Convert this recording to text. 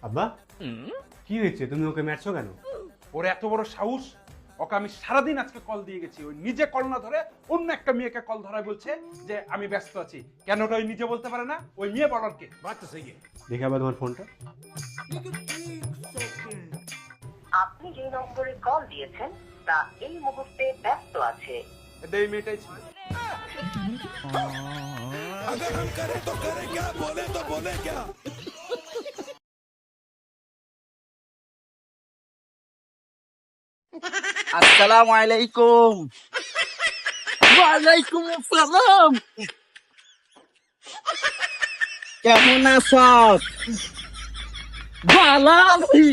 আব্বা কি হয়েছে, তুমি ওকে মারছো কেন? ওর এত বড় সাহস! ওকে আমি সারাদিন আজকে কল দিয়ে গেছি, ওই নিজে কল না ধরে অন্য একটা মেয়েকে কল ধরায় বলছে যে আমি ব্যস্ত আছি। কেন ওটা ওই নিজে বলতে পারে না? ওই মেয়ে বলার কে? দেখে আবার তোমার ফোনটা। আপনি যে নম্বরে কল দিয়েছেন তা এই মুহূর্তে ব্যস্ত আছে। এটা এই মেয়েটাই ছিল। अगर हम करें तो करें क्या, बोले तो बोले क्या। আসসালামু আলাইকুম। ওয়ালাইকুম আসসালাম। কেমন আছো? ভালো আছি।